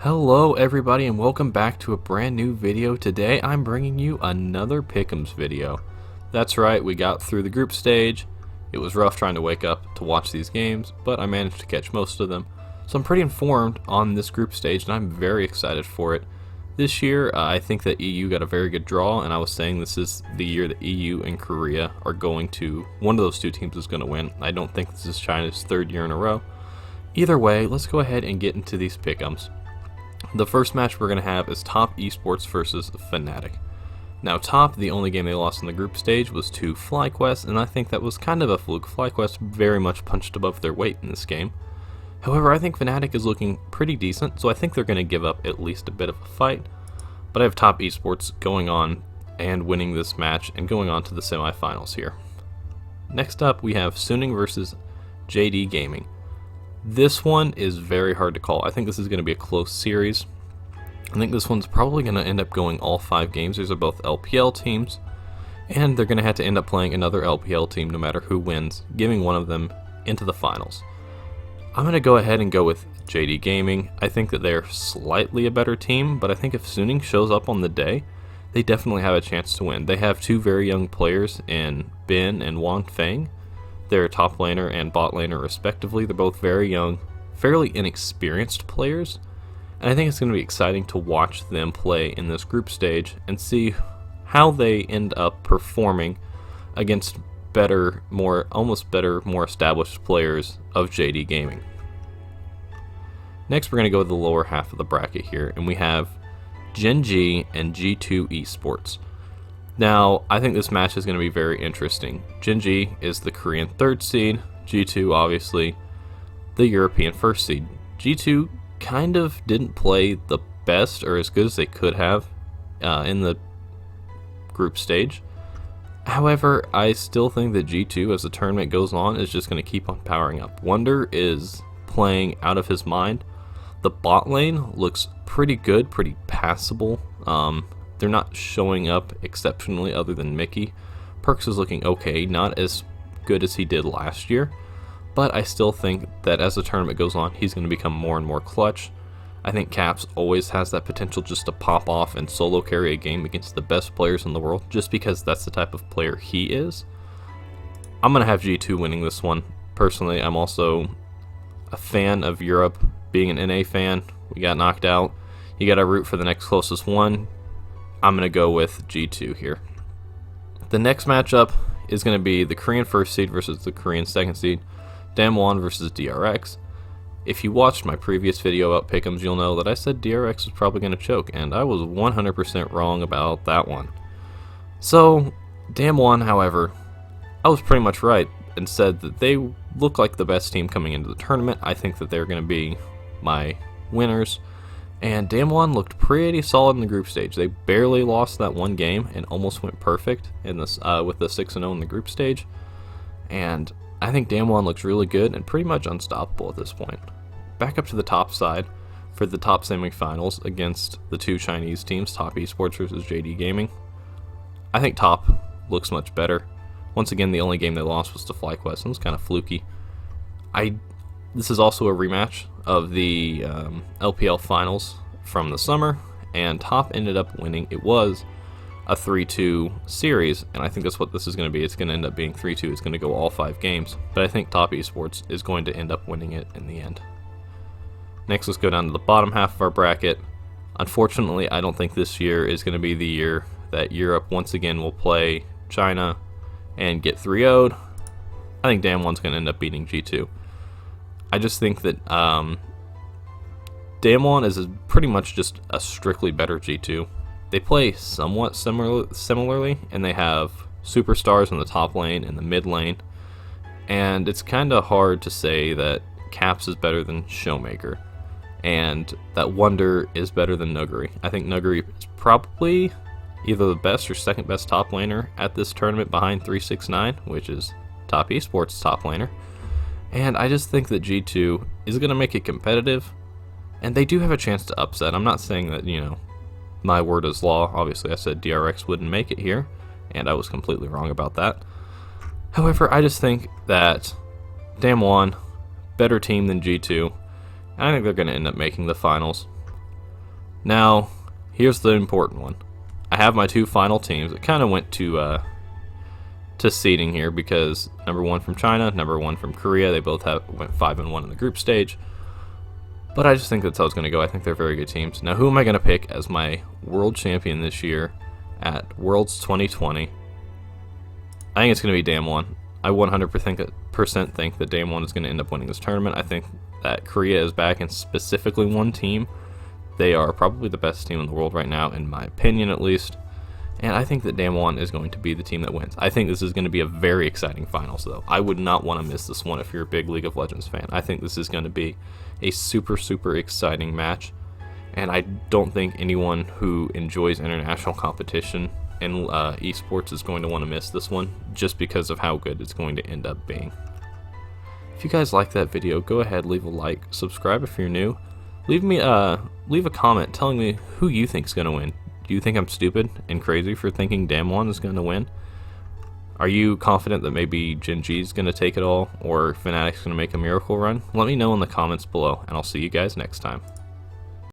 Hello everybody and welcome back to a brand new video. Today I'm bringing you another Pickems video. That's right, we got through the group stage. It was rough trying to wake up to watch these games, but I managed to catch most of them. So I'm pretty informed on this group stage and I'm very excited for it. This year I think that EU got a very good draw, and I was saying this is the year that EU and Korea are going to, one of those two teams is going to win. I don't think this is China's third year in a row. Either way, let's go ahead and get into these Pickems. The first match we're going to have is Top Esports versus Fnatic. Now Top, the only game they lost in the group stage was to FlyQuest, and I think that was kind of a fluke. FlyQuest very much punched above their weight in this game. However, I think Fnatic is looking pretty decent, so I think they're going to give up at least a bit of a fight. But I have Top Esports going on and winning this match and going on to the semifinals here. Next up we have Suning versus JD Gaming. This one is very hard to call. I think this is going to be a close series. I think this one's probably going to end up going all 5 games. These are both LPL teams, and they're going to have to end up playing another LPL team no matter who wins, giving one of them into the finals. I'm going to go ahead and go with JD Gaming. I think that they're slightly a better team, but I think if Suning shows up on the day, they definitely have a chance to win. They have 2 very young players in Bin and Wang Feng. They're top laner and bot laner respectively. They're both very young, fairly inexperienced players, and I think it's going to be exciting to watch them play in this group stage and see how they end up performing against better, more established players of JD Gaming. Next, we're going to go to the lower half of the bracket here, and we have GenG and G2 Esports. Now, I think this match is going to be very interesting. GenG is the Korean 3rd seed, G2 obviously the European 1st seed. G2 kind of didn't play the best or as good as they could have in the group stage. However, I still think that G2, as the tournament goes on, is just going to keep on powering up. Wonder is playing out of his mind. The bot lane looks pretty good, pretty passable. They're not showing up exceptionally other than Mickey. Perks is looking okay, not as good as he did last year, but I still think that as the tournament goes on, he's going to become more and more clutch. I think Caps always has that potential just to pop off and solo carry a game against the best players in the world, just because that's the type of player he is. I'm going to have G2 winning this one. Personally, I'm also a fan of Europe. Being an NA fan, we got knocked out. You got to root for the next closest one. I'm going to go with G2 here. The next matchup is going to be the Korean 1st seed versus the Korean 2nd seed, Damwon versus DRX. If you watched my previous video about Pickems, you'll know that I said DRX was probably going to choke, and I was 100% wrong about that one. So, Damwon, however, I was pretty much right and said that they look like the best team coming into the tournament. I think that they're going to be my winners. And Damwon looked pretty solid in the group stage. They barely lost that one game and almost went perfect in this with the 6-0 in the group stage. And I think Damwon looks really good and pretty much unstoppable at this point. Back up to the top side for the top semifinals against the 2 Chinese teams, Top Esports versus JD Gaming. I think Top looks much better. Once again, the only game they lost was to FlyQuest, and it was kind of fluky. This is also a rematch of the LPL finals from the summer, and Top ended up winning. It was a 3-2 series, and I think that's what this is going to be. It's going to end up being 3-2. It's going to go all 5 games, but I think Top Esports is going to end up winning it in the end. Next, let's go down to the bottom half of our bracket. Unfortunately, I don't think this year is going to be the year that Europe once again will play China and get 3-0'd. I think Damwon's going to end up beating G2. I just think that Damwon is pretty much just a strictly better G2. They play somewhat similarly, and they have superstars in the top lane and the mid lane, and it's kind of hard to say that Caps is better than Showmaker, and that Wonder is better than Nuguri. I think Nuguri is probably either the best or second best top laner at this tournament behind 369, which is Top Esports' top laner. And I just think that G2 is going to make it competitive, and they do have a chance to upset. I'm not saying that, my word is law. Obviously, I said DRX wouldn't make it here, and I was completely wrong about that. However, I just think that Damwon, better team than G2, and I think they're going to end up making the finals. Now, here's the important one. I have my 2 final teams. It kind of went to seeding here because number 1 from China, number 1 from Korea. They both went 5-1 in the group stage. But I just think that's how it's going to go. I think they're very good teams. Now, who am I going to pick as my world champion this year at Worlds 2020? I think it's going to be Damwon. I 100% think that Damwon is going to end up winning this tournament. I think that Korea is back in specifically one team. They are probably the best team in the world right now, in my opinion at least. And I think that Damwon is going to be the team that wins. I think this is going to be a very exciting finals, though. I would not want to miss this one if you're a big League of Legends fan. I think this is going to be a super, super exciting match. And I don't think anyone who enjoys international competition in esports is going to want to miss this one, just because of how good it's going to end up being. If you guys like that video, go ahead, leave a like, subscribe if you're new. Leave a comment telling me who you think is going to win. Do you think I'm stupid and crazy for thinking Damwon is going to win? Are you confident that maybe GenG is going to take it all, or Fnatic's going to make a miracle run? Let me know in the comments below, and I'll see you guys next time.